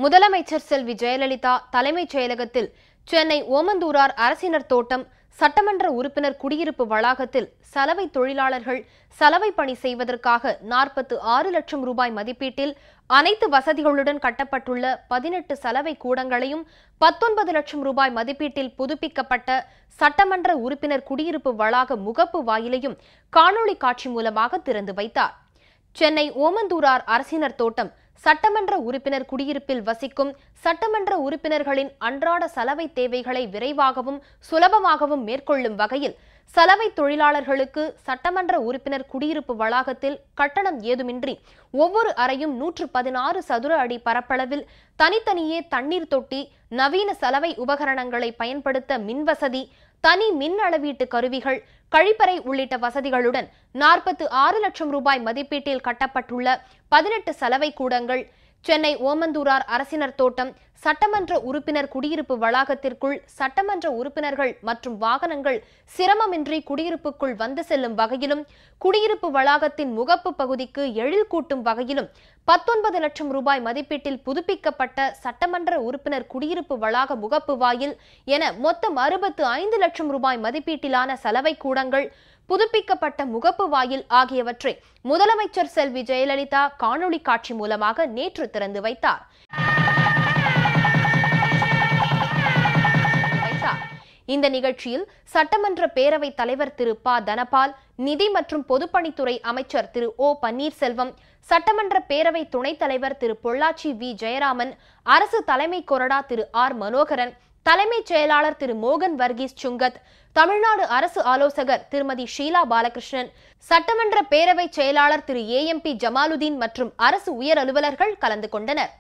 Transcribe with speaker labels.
Speaker 1: முதலமைச்சர் செல்வி ஜெயலலிதா தலைமைச் செயலகத்தில் சென்னை ஓமந்தூரார் அரசினர் தோட்டம் சட்டமன்ற உறுப்பினர் குடியிருப்பு வளாகத்தில் சலவை தொழிலாளர்கள் சலவை பணி செய்வதற்காக 46 லட்சம் ரூபாய் மதிப்பீட்டில் அனைத்து வசதிகளுடன் கட்டப்பட்டுள்ள 18 சலவை கூடங்களையும் 19 லட்சம் ரூபாய் மதிப்பீட்டில் புதுப்பிக்கப்பட்ட சட்டமன்ற உறுப்பினர் குடியிருப்பு வளாக முகப்பு வாயிலையும் காணொளி காட்சி மூலமாக திறந்து வைத்தார். சென்னை ஓமந்தூரார் அரசினர் தோட்டம் சட்டமன்ற உறுப்பினர் குடியிருப்பில் வசிக்கும் சட்டமன்ற உறுப்பினர்களின் அன்றாட சலவை தேவைகளை விரைவாகவும் சுலபமாகவும் மேற்கொள்ளும் வகையில் சலவை தொழிலாளர்களுக்கு சட்டமன்ற உறுப்பினர் குடியிருப்பு வளாகத்தில் கட்டணம் ஏதுமின்றி ஒவ்வொரு அறையும் 116 சதுர அடி பரப்பளவில் தனித்தனியே தண்ணீர் தொட்டி, நவீன சலவை உபகரணங்களை பயன்படுத்த மின்வசதி, தனி மின் அளவீட்டு கருவிகள், கழிப்பறை உள்ளிட்ட வசதிகளுடன் 46 லட்சம் ரூபாய் மதிப்பீட்டில் கட்டப்பட்டுள்ள 18 சலவை கூடங்கள் சென்னை ஓமந்தூரார் அரசினர் தோட்டம் சட்டமன்ற உறுப்பினர் குடியிருப்பு வளாகத்திற்குள் சட்டமன்ற உறுப்பினர்கள் மற்றும் வாகனங்கள் சிரமமின்றி குடியிருப்புக்குள் வந்து செல்லும் வகையிலும் குடியிருப்பு வளாகத்தின் முகப்பு பகுதிக்கு எழில் கூட்டும் வகையிலும் 19 லட்சம் ரூபாய் மதிப்பீட்டில் புதுப்பிக்கப்பட்ட சட்டமன்ற உறுப்பினர் குடியிருப்பு வளாக முகப்பு வாயில் என மொத்தம் 65 லட்சம் ரூபாய் மதிப்பீட்டிலான சலவை கூடங்கள், புதுப்பிக்கப்பட்ட முகப்பு வாயில் ஆகியவற்றை முதலமைச்சர் செல்வி ஜெயலலிதா காணொளி காட்சி மூலமாக நேற்று திறந்து வைத்தார். இந்த நிகழ்ச்சியில் சட்டமன்ற பேரவைத் தலைவர் திரு ப. தனபால், நிதி மற்றும் பொதுப்பணித்துறை அமைச்சர் திரு ஓ. பன்னீர்செல்வம், சட்டமன்ற பேரவை துணைத் தலைவர் திரு பொள்ளாச்சி வி. ஜெயராமன், அரசு தலைமை கொறடா திரு ஆர். மனோகரன், தலைமைச் செயலாளர் திரு மோகன் வர்கீஸ் சுங்கத், தமிழ்நாடு அரசு ஆலோசகர் திருமதி ஷீலா பாலகிருஷ்ணன், சட்டமன்ற பேரவை செயலாளர் திரு ஏ.எம்.பி. ஜமாலுதீன் மற்றும் அரசு உயர் அலுவலர்கள் கலந்து கொண்டனர்.